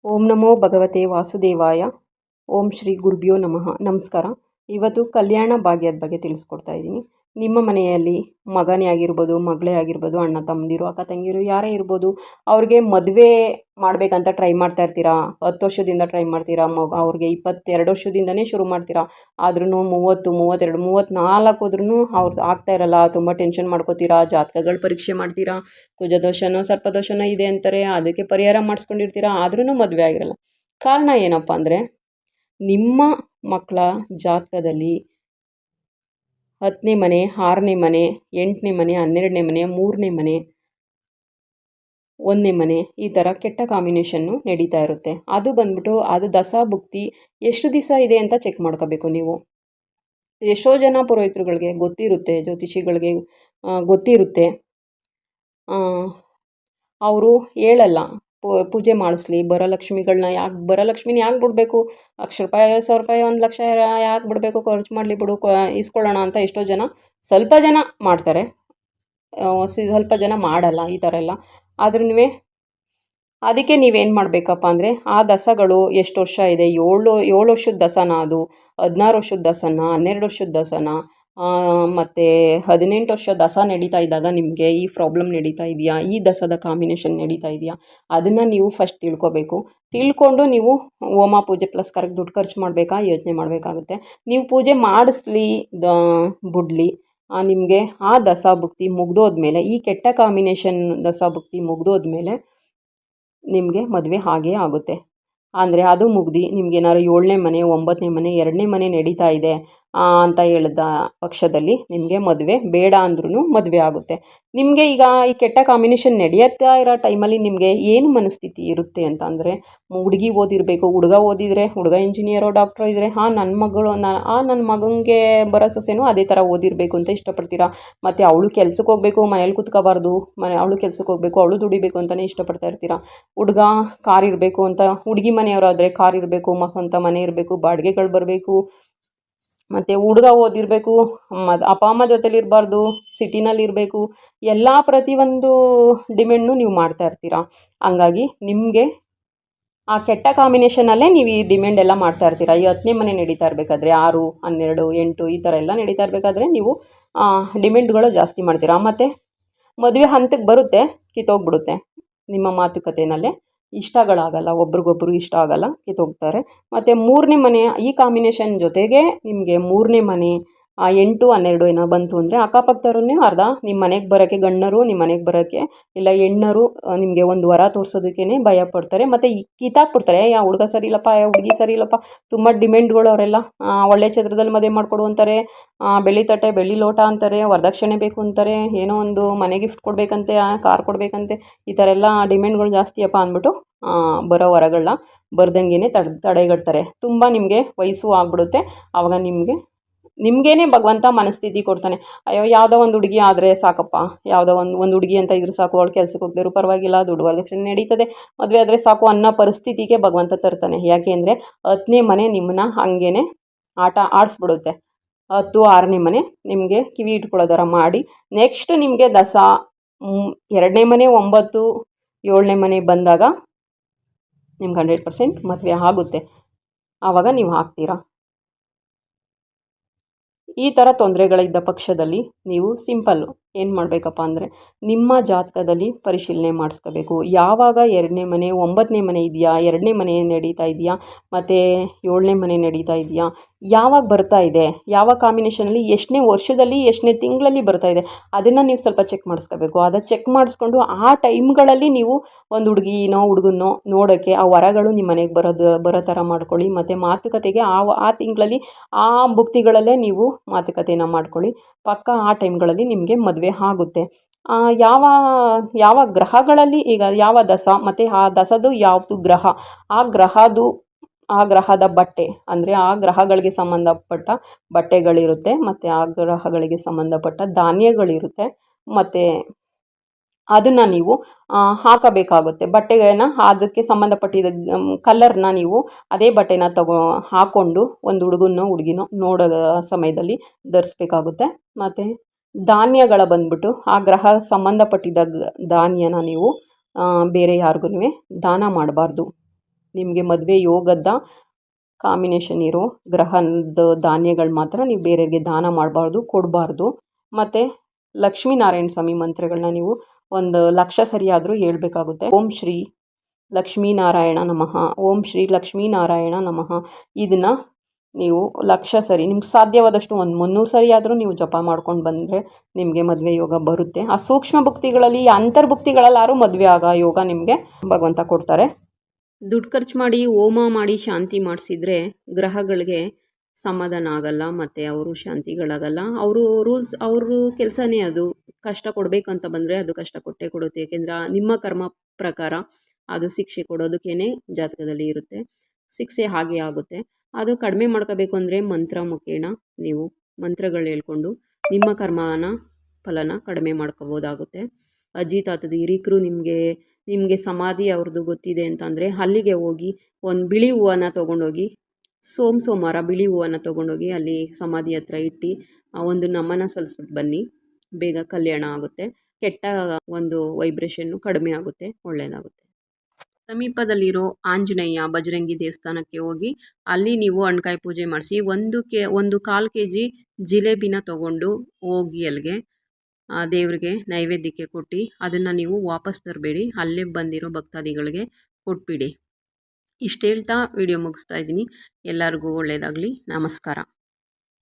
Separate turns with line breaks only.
ಓಂ ನಮೋ ಭಗವತೆ ವಾಸುದೇವಾಯ. ಓಂ ಶ್ರೀ ಗುರುಭ್ಯೋ ನಮಃ. ನಮಸ್ಕಾರ. ಇವತ್ತು ಕಲ್ಯಾಣ ಭಾಗ್ಯದ ಬಗ್ಗೆ ತಿಳಿಸ್ಕೊಡ್ತಾ ಇದ್ದೀನಿ. ನಿಮ್ಮ ಮನೆಯಲ್ಲಿ ಮಗನೇ ಆಗಿರ್ಬೋದು, ಮಗಳೇ ಆಗಿರ್ಬೋದು, ಅಣ್ಣ ತಮ್ಮದಿರು, ಅಕ್ಕ ತಂಗಿರು ಯಾರೇ ಇರ್ಬೋದು, ಅವ್ರಿಗೆ ಮದುವೆ ಮಾಡಬೇಕಂತ ಟ್ರೈ ಮಾಡ್ತಾ ಇರ್ತೀರಾ. 10 ವರ್ಷದಿಂದ ಟ್ರೈ ಮಾಡ್ತೀರಾ. ಅವ್ರಿಗೆ 22 ವರ್ಷದಿಂದನೇ ಶುರು ಮಾಡ್ತೀರಾ. ಆದ್ರೂ 30, 32, 34 ಹೋದ್ರೂ ಅವ್ರದ್ದು ಆಗ್ತಾ ಇರಲ್ಲ. ತುಂಬ ಟೆನ್ಷನ್ ಮಾಡ್ಕೋತೀರಾ. ಜಾತಕಗಳ ಪರೀಕ್ಷೆ ಮಾಡ್ತೀರಾ. ಕುಜದೋಷನೋ ಸರ್ಪದೋಷನೋ ಇದೆ ಅಂತಾರೆ. ಅದಕ್ಕೆ ಪರಿಹಾರ ಮಾಡಿಸ್ಕೊಂಡಿರ್ತೀರಾ. ಆದ್ರೂ ಮದುವೆ ಆಗಿರಲ್ಲ. ಕಾರಣ ಏನಪ್ಪ ಅಂದರೆ, ನಿಮ್ಮ ಮಕ್ಕಳ ಜಾತಕದಲ್ಲಿ 10ನೇ ಮನೆ, 6ನೇ ಮನೆ, 8ನೇ ಮನೆ, 12ನೇ ಮನೆ, 3ನೇ ಮನೆ, 1ನೇ ಮನೆ, ಈ ಥರ ಕೆಟ್ಟ ಕಾಂಬಿನೇಷನ್ನು ನಡೀತಾ ಇರುತ್ತೆ. ಅದು ಬಂದ್ಬಿಟ್ಟು ಅದು ದಶಾಭುಕ್ತಿ ಎಷ್ಟು ದಿವಸ ಇದೆ ಅಂತ ಚೆಕ್ ಮಾಡ್ಕೋಬೇಕು ನೀವು. ಎಷ್ಟೋ ಜನ ಪುರೋಹಿತರುಗಳಿಗೆ ಗೊತ್ತಿರುತ್ತೆ, ಜ್ಯೋತಿಷಿಗಳಿಗೆ ಗೊತ್ತಿರುತ್ತೆ, ಅವರು ಹೇಳಲ್ಲ. ಪೂಜೆ ಮಾಡಿಸ್ಲಿ, ಬರಲಕ್ಷ್ಮಿಗಳನ್ನ ಬರಲಕ್ಷ್ಮಿನ ಯಾಕೆ ಬಿಡಬೇಕು, ₹1,00,000 ₹1,000 ₹1,00,000 ಯಾಕೆ ಬಿಡಬೇಕು, ಖರ್ಚು ಮಾಡಲಿ ಬಿಡು, ಇಸ್ಕೊಳ್ಳೋಣ ಅಂತ ಎಷ್ಟೋ ಜನ, ಸ್ವಲ್ಪ ಜನ ಮಾಡ್ತಾರೆ, ಸ್ವಲ್ಪ ಜನ ಮಾಡಲ್ಲ ಈ ಥರ ಎಲ್ಲ. ಆದ್ರೂ ಅದಕ್ಕೆ ನೀವೇನು ಮಾಡಬೇಕಪ್ಪ ಅಂದರೆ, ಆ ದಸಗಳು ಎಷ್ಟು ವರ್ಷ ಇದೆ, 7 ವರ್ಷದ ದಸನ, ಅದು 16 ವರ್ಷದ ದಸನ, 12 ವರ್ಷದ ದಸನ, ಮತ್ತು 18 ವರ್ಷ ದಸ ನಡೀತಾ ಇದ್ದಾಗ ನಿಮಗೆ ಈ ಪ್ರಾಬ್ಲಮ್ ನಡೀತಾ ಇದೆಯಾ, ಈ ದಸದ ಕಾಂಬಿನೇಷನ್ ನಡೀತಾ ಇದೆಯಾ, ಅದನ್ನು ನೀವು ಫಸ್ಟ್ ತಿಳ್ಕೊಬೇಕು. ತಿಳ್ಕೊಂಡು ನೀವು ಹೋಮ ಪೂಜೆ ಪ್ಲಸ್ ಕರೆಕ್ಟ್ ದುಡ್ಡು ಖರ್ಚು ಮಾಡಬೇಕಾ ಯೋಚನೆ ಮಾಡಬೇಕಾಗುತ್ತೆ. ನೀವು ಪೂಜೆ ಮಾಡಿಸ್ಲಿ ಬಿಡಲಿ, ನಿಮಗೆ ಆ ದಸಾಭುಕ್ತಿ ಮುಗ್ದೋದ್ಮೇಲೆ, ಈ ಕೆಟ್ಟ ಕಾಂಬಿನೇಷನ್ ದಸಾಭುಕ್ತಿ ಮುಗ್ದೋದ್ಮೇಲೆ ನಿಮಗೆ ಮದುವೆ ಹಾಗೇ ಆಗುತ್ತೆ. ಅಂದರೆ ಅದು ಮುಗ್ದು ನಿಮ್ಗೇನಾದ್ರು 7ನೇ ಮನೆ, 9ನೇ ಮನೆ, 2ನೇ ಮನೆ ನಡೀತಾ ಇದೆ ಅಂತ ಹೇಳಿದ ಪಕ್ಷದಲ್ಲಿ ನಿಮಗೆ ಮದುವೆ ಬೇಡ ಅಂದ್ರೂ ಮದುವೆ ಆಗುತ್ತೆ. ನಿಮಗೆ ಈಗ ಈ ಕೆಟ್ಟ ಕಾಂಬಿನೇಷನ್ ನಡೆಯುತ್ತಾ ಇರೋ ಟೈಮಲ್ಲಿ ನಿಮಗೆ ಏನು ಮನಸ್ಥಿತಿ ಇರುತ್ತೆ ಅಂತ ಅಂದರೆ, ಹುಡುಗಿ ಓದಿರಬೇಕು, ಹುಡುಗ ಓದಿದರೆ, ಹುಡುಗ ಇಂಜಿನಿಯರೋ ಡಾಕ್ಟ್ರೋ ಇದ್ದರೆ, ನನ್ನ ಮಗನಿಗೆ ಬರೋ ಸೊಸೆನೂ ಅದೇ ಥರ ಓದಿರಬೇಕು ಅಂತ ಇಷ್ಟಪಡ್ತೀರಾ. ಮತ್ತು ಅವಳು ಕೆಲ್ಸಕ್ಕೆ ಹೋಗಬೇಕು, ಮನೇಲಿ ಕೂತ್ಕೋಬಾರ್ದು, ಅವಳು ಕೆಲ್ಸಕ್ಕೆ ಹೋಗಬೇಕು, ಅವಳು ದುಡಿಬೇಕು ಅಂತಲೇ ಇಷ್ಟಪಡ್ತಾ ಇರ್ತೀರಾ. ಹುಡುಗ ಕಾರ್ ಇರಬೇಕು ಅಂತ, ಹುಡುಗಿ ಮನೆಯವರಾದರೆ ಕಾರ್ ಇರಬೇಕು, ಸ್ವಂತ ಮನೆ ಇರಬೇಕು, ಬಾಡಿಗೆಗಳು ಬರಬೇಕು, ಮತ್ತು ಹುಡುಗ ಓದಿರಬೇಕು, ಅಪ್ಪ ಅಮ್ಮ ಜೊತೆಲಿ ಇರಬಾರ್ದು, ಸಿಟಿನಲ್ಲಿ ಇರಬೇಕು, ಎಲ್ಲ ಪ್ರತಿಯೊಂದು ಡಿಮ್ಯಾಂಡ್ನು ನೀವು ಮಾಡ್ತಾ ಇರ್ತೀರಾ. ಹಂಗಾಗಿ ನಿಮಗೆ ಆ ಕೆಟ್ಟ ಕಾಂಬಿನೇಷನಲ್ಲೇ ನೀವು ಈ ಡಿಮ್ಯಾಂಡ್ ಎಲ್ಲ ಮಾಡ್ತಾ ಇರ್ತೀರಾ. ಈ 10ನೇ ಮನೆ ನಡೀತಾ ಇರಬೇಕಾದ್ರೆ 6, 12, 8 ಈ ಥರ ಎಲ್ಲ ನಡೀತಾ ಇರಬೇಕಾದ್ರೆ ನೀವು ಡಿಮ್ಯಾಂಡ್ಗಳು ಜಾಸ್ತಿ ಮಾಡ್ತೀರಾ. ಮತ್ತು ಮದುವೆ ಹಂತಕ್ಕೆ ಬರುತ್ತೆ, ಕಿತ್ತೋಗ್ಬಿಡುತ್ತೆ. ನಿಮ್ಮ ಮಾತುಕತೆಯಲ್ಲೇ ಇಷ್ಟಗಳಾಗಲ್ಲ, ಒಬ್ರಿಗೊಬ್ರು ಇಷ್ಟ ಆಗಲ್ಲ, ಕಿತ್ತೋಗ್ತಾರೆ. ಮತ್ತು 3ನೇ ಮನೆ ಈ ಕಾಂಬಿನೇಷನ್ ಜೊತೆಗೆ ನಿಮಗೆ 3ನೇ ಮನೆ 8, 12 ಏನೋ ಬಂತು ಅಂದರೆ, ಅಕ್ಕಪಕ್ಕದವ್ರನ್ನೇ ಅರ್ಧ ನಿಮ್ಮ ಮನೆಗೆ ಬರೋಕ್ಕೆ, ಗಂಡರು ನಿಮ್ಮ ಮನೆಗೆ ಬರೋಕ್ಕೆ, ಇಲ್ಲ ಹೆಣ್ಣರು ನಿಮಗೆ ಒಂದು ವರ ತೋರಿಸೋದಕ್ಕೇ ಭಯ ಪಡ್ತಾರೆ. ಮತ್ತು ಕಿತ್ತಾಕ್ಬಿಡ್ತಾರೆ, ಯಾವ ಹುಡುಗ ಸರಿ ಇಲ್ಲಪ್ಪ, ಯಾವ ಹುಡುಗಿ ಸರಿ ಇಲ್ಲಪ್ಪ, ತುಂಬ ಡಿಮ್ಯಾಂಡ್ಗಳು ಅವರೆಲ್ಲ. ಒಳ್ಳೆ ಛತ್ರದಲ್ಲಿ ಮದುವೆ ಮಾಡಿಕೊಡು ಅಂತಾರೆ, ಬೆಳ್ಳಿ ತಟ್ಟೆ ಬೆಳ್ಳಿ ಲೋಟ ಅಂತಾರೆ, ವರದಕ್ಷಿಣೆ ಬೇಕು ಅಂತಾರೆ, ಏನೋ ಒಂದು ಮನೆ ಗಿಫ್ಟ್ ಕೊಡಬೇಕಂತೆ, ಕಾರ್ ಕೊಡಬೇಕಂತೆ, ಈ ಥರ ಎಲ್ಲ ಡಿಮ್ಯಾಂಡ್ಗಳು ಜಾಸ್ತಿಯಪ್ಪ ಅಂದ್ಬಿಟ್ಟು ಬರೋ ವರಗಳನ್ನ ಬರ್ದಂಗೆ ತಡೆಗಟ್ತಾರೆ. ತುಂಬ ನಿಮಗೆ ವಯಸ್ಸು ಆಗ್ಬಿಡುತ್ತೆ. ಆವಾಗ ನಿಮಗೇನೆ ಭಗವಂತ ಮನಸ್ಥಿತಿ ಕೊಡ್ತಾನೆ, ಅಯ್ಯೋ ಯಾವುದೋ ಒಂದು ಹುಡುಗಿ ಆದರೆ ಸಾಕಪ್ಪ, ಯಾವುದೋ ಒಂದು ಹುಡುಗಿ ಅಂತ ಇದ್ರೆ ಸಾಕು, ಅವಳು ಕೆಲ್ಸಕ್ಕೆ ಹೋಗದಿರು ಪರವಾಗಿಲ್ಲ, ದುಡ್ಡು ವರದಕ್ಷಿಣೆ ನಡೀತದೆ, ಮದುವೆ ಆದರೆ ಸಾಕು ಅನ್ನೋ ಪರಿಸ್ಥಿತಿಗೆ ಭಗವಂತ ತರ್ತಾನೆ. ಯಾಕೆ ಅಂದರೆ 10ನೇ ಮನೆ ನಿಮ್ಮನ್ನ ಹಾಗೇನೆ ಆಟ ಆಡಿಸ್ಬಿಡುತ್ತೆ. 10, 6ನೇ ಮನೆ ನಿಮಗೆ ಕಿವಿ ಇಟ್ಕೊಳ್ಳೋದರ ಮಾಡಿ, ನೆಕ್ಸ್ಟ್ ನಿಮಗೆ ದಸ 2ನೇ ಮನೆ 9, 7ನೇ ಮನೆ ಬಂದಾಗ ನಿಮ್ಗೆ 100% ಮದುವೆ ಆಗುತ್ತೆ. ಆವಾಗ ನೀವು ಆಗ್ತೀರಾ. ಈ ಥರ ತೊಂದರೆಗಳಿದ್ದ ಪಕ್ಷದಲ್ಲಿ ನೀವು ಸಿಂಪಲ್ಲು ಏನು ಮಾಡಬೇಕಪ್ಪ ಅಂದರೆ, ನಿಮ್ಮ ಜಾತಕದಲ್ಲಿ ಪರಿಶೀಲನೆ ಮಾಡಿಸ್ಕೋಬೇಕು. ಯಾವಾಗ 2ನೇ ಮನೆ 9ನೇ ಮನೆ ಇದೆಯಾ, 2ನೇ ಮನೆ ನಡೀತಾ ಇದೆಯಾ, ಮತ್ತು 7ನೇ ಮನೆ ನಡೀತಾ ಇದೆಯಾ, ಯಾವಾಗ ಬರ್ತಾ ಇದೆ, ಯಾವ ಕಾಂಬಿನೇಷನಲ್ಲಿ, ಎಷ್ಟನೇ ವರ್ಷದಲ್ಲಿ, ಎಷ್ಟನೇ ತಿಂಗಳಲ್ಲಿ ಬರ್ತಾ ಇದೆ, ಅದನ್ನು ನೀವು ಸ್ವಲ್ಪ ಚೆಕ್ ಮಾಡಿಸ್ಕೋಬೇಕು. ಅದನ್ನು ಚೆಕ್ ಮಾಡಿಸ್ಕೊಂಡು ಆ ಟೈಮ್ಗಳಲ್ಲಿ ನೀವು ಒಂದು ಹುಡುಗಿನೋ ಹುಡುಗನೋ ನೋಡೋಕ್ಕೆ, ಆ ವರಗಳು ನಿಮ್ಮ ಮನೆಗೆ ಬರೋ ಥರ ಮಾಡ್ಕೊಳ್ಳಿ. ಮತ್ತು ಮಾತುಕತೆಗೆ ಆ ತಿಂಗಳಲ್ಲಿ ಆ ಭುಕ್ತಿಗಳಲ್ಲೇ ನೀವು ಮಾತುಕತೆನ ಮಾಡ್ಕೊಳ್ಳಿ. ಪಕ್ಕ ಆ ಟೈಮ್ಗಳಲ್ಲಿ ನಿಮಗೆ ಮದುವೆ ಆಗುತ್ತೆ. ಯಾವ ಗ್ರಹಗಳಲ್ಲಿ, ಈಗ ಯಾವ ದಸ ಮತ್ತು ಆ ದಸದು ಯಾವುದು ಗ್ರಹ, ಆ ಗ್ರಹದ ಬಟ್ಟೆ ಅಂದರೆ ಆ ಗ್ರಹಗಳಿಗೆ ಸಂಬಂಧಪಟ್ಟ ಬಟ್ಟೆಗಳಿರುತ್ತೆ, ಮತ್ತು ಆ ಗ್ರಹಗಳಿಗೆ ಸಂಬಂಧಪಟ್ಟ ಧಾನ್ಯಗಳಿರುತ್ತೆ, ಮತ್ತು ಅದನ್ನು ನೀವು ಹಾಕಬೇಕಾಗುತ್ತೆ. ಬಟ್ಟೆನ ಅದಕ್ಕೆ ಸಂಬಂಧಪಟ್ಟಿದ್ದ ಕಲರ್ನ ನೀವು ಅದೇ ಬಟ್ಟೆನ ಹಾಕ್ಕೊಂಡು ಒಂದು ಹುಡುಗನೋ ಹುಡುಗಿನೋ ನೋಡೋ ಸಮಯದಲ್ಲಿ ಧರಿಸ್ಬೇಕಾಗುತ್ತೆ. ಮತ್ತು ಧಾನ್ಯಗಳ ಬಂದ್ಬಿಟ್ಟು ಆ ಗ್ರಹ ಸಂಬಂಧಪಟ್ಟಿದ್ದ ಧಾನ್ಯನ ನೀವು ಬೇರೆ ಯಾರಿಗೂ ದಾನ ಮಾಡಬಾರ್ದು. ನಿಮಗೆ ಮದುವೆ ಯೋಗದ ಕಾಂಬಿನೇಷನ್ ಇರೋ ಗ್ರಹದ ಧಾನ್ಯಗಳು ಮಾತ್ರ ನೀವು ಬೇರೆಯವರಿಗೆ ದಾನ ಮಾಡಬಾರ್ದು, ಕೊಡಬಾರ್ದು. ಮತ್ತು ಲಕ್ಷ್ಮೀನಾರಾಯಣ ಸ್ವಾಮಿ ಮಂತ್ರಗಳನ್ನ ನೀವು ಒಂದು 1,00,000 ಸರಿಯಾದರೂ ಹೇಳ್ಬೇಕಾಗುತ್ತೆ. ಓಂ ಶ್ರೀ ಲಕ್ಷ್ಮೀನಾರಾಯಣ ನಮಃ, ಓಂ ಶ್ರೀ ಲಕ್ಷ್ಮೀನಾರಾಯಣ ನಮಃ. ಇದನ್ನು ನೀವು 1,00,000 ಸರಿ, ನಿಮ್ಗೆ ಸಾಧ್ಯವಾದಷ್ಟು ಒಂದು 300 ಸರಿ ಆದರೂ ನೀವು ಜಪ ಮಾಡ್ಕೊಂಡು ಬಂದರೆ ನಿಮಗೆ ಮದುವೆ ಯೋಗ ಬರುತ್ತೆ. ಆ ಸೂಕ್ಷ್ಮ ಭುಕ್ತಿಗಳಲ್ಲಿ, ಅಂತರ್ಭುಕ್ತಿಗಳಲ್ಲಾರು ಮದುವೆ ಆಗೋ ಯೋಗ ನಿಮಗೆ ಭಗವಂತ ಕೊಡ್ತಾರೆ. ದುಡ್ಡು ಖರ್ಚು ಮಾಡಿ ಹೋಮ ಮಾಡಿ ಶಾಂತಿ ಮಾಡಿಸಿದ್ರೆ ಗ್ರಹಗಳಿಗೆ ಸಮಾಧಾನ ಆಗಲ್ಲ, ಮತ್ತು ಅವರು ಶಾಂತಿಗಳಾಗಲ್ಲ. ಅವರು ಕೆಲಸನೇ ಅದು. ಕಷ್ಟ ಕೊಡಬೇಕಂತ ಬಂದರೆ ಅದು ಕಷ್ಟ ಕೊಟ್ಟೇ ಕೊಡುತ್ತೆ. ಏಕೆಂದರೆ ನಿಮ್ಮ ಕರ್ಮ ಪ್ರಕಾರ ಅದು ಶಿಕ್ಷೆ ಕೊಡೋದಕ್ಕೇ ಜಾತಕದಲ್ಲಿ ಇರುತ್ತೆ. ಶಿಕ್ಷೆ ಹಾಗೆ ಆಗುತ್ತೆ. ಅದು ಕಡಿಮೆ ಮಾಡ್ಕೋಬೇಕು ಅಂದರೆ ಮಂತ್ರ ಮುಖೇನ ನೀವು ಮಂತ್ರಗಳು ಹೇಳ್ಕೊಂಡು ನಿಮ್ಮ ಕರ್ಮನ ಫಲನ ಕಡಿಮೆ ಮಾಡ್ಕೋಬೋದಾಗುತ್ತೆ. ಅಜ್ಜಿ ತಾತದ ಹಿರೀಕರು ನಿಮಗೆ ಸಮಾಧಿ ಅವ್ರದ್ದು ಗೊತ್ತಿದೆ ಅಂತಂದರೆ ಅಲ್ಲಿಗೆ ಹೋಗಿ ಒಂದು ಬಿಳಿ ಹೂವನ್ನು ತೊಗೊಂಡೋಗಿ ಸೋಮವಾರ ಬಿಳಿ ಹೂವನ್ನು ತೊಗೊಂಡೋಗಿ ಅಲ್ಲಿ ಸಮಾಧಿ ಹತ್ರ ಇಟ್ಟು ಒಂದು ನಮನ ಸಲ್ಲಿಸ್ಬಿಟ್ಟು ಬನ್ನಿ. ಬೇಗ ಕಲ್ಯಾಣ ಆಗುತ್ತೆ. ಕೆಟ್ಟ ಒಂದು ವೈಬ್ರೇಷನ್ನು ಕಡಿಮೆ ಆಗುತ್ತೆ, ಒಳ್ಳೆಯದಾಗುತ್ತೆ. ಸಮೀಪದಲ್ಲಿರೋ ಆಂಜನೇಯ ಬಜರಂಗಿ ದೇವಸ್ಥಾನಕ್ಕೆ ಹೋಗಿ ಅಲ್ಲಿ ನೀವು ಹಣ್ಕಾಯಿ ಪೂಜೆ ಮಾಡಿಸಿ 1 kg ಜಿಲೇಬಿನ ತೊಗೊಂಡು ಹೋಗಿ ಅಲ್ಲಿಗೆ ದೇವ್ರಿಗೆ ನೈವೇದ್ಯಕ್ಕೆ ಕೊಟ್ಟು ಅದನ್ನು ನೀವು ವಾಪಸ್ ತರಬೇಡಿ, ಅಲ್ಲೇ ಬಂದಿರೋ ಭಕ್ತಾದಿಗಳಿಗೆ ಕೊಟ್ಬಿಡಿ. ಇಷ್ಟು ಹೇಳ್ತಾ ವಿಡಿಯೋ ಮುಗಿಸ್ತಾ ಇದ್ದೀನಿ. ಎಲ್ಲರಿಗೂ ಒಳ್ಳೆಯದಾಗಲಿ. ನಮಸ್ಕಾರ.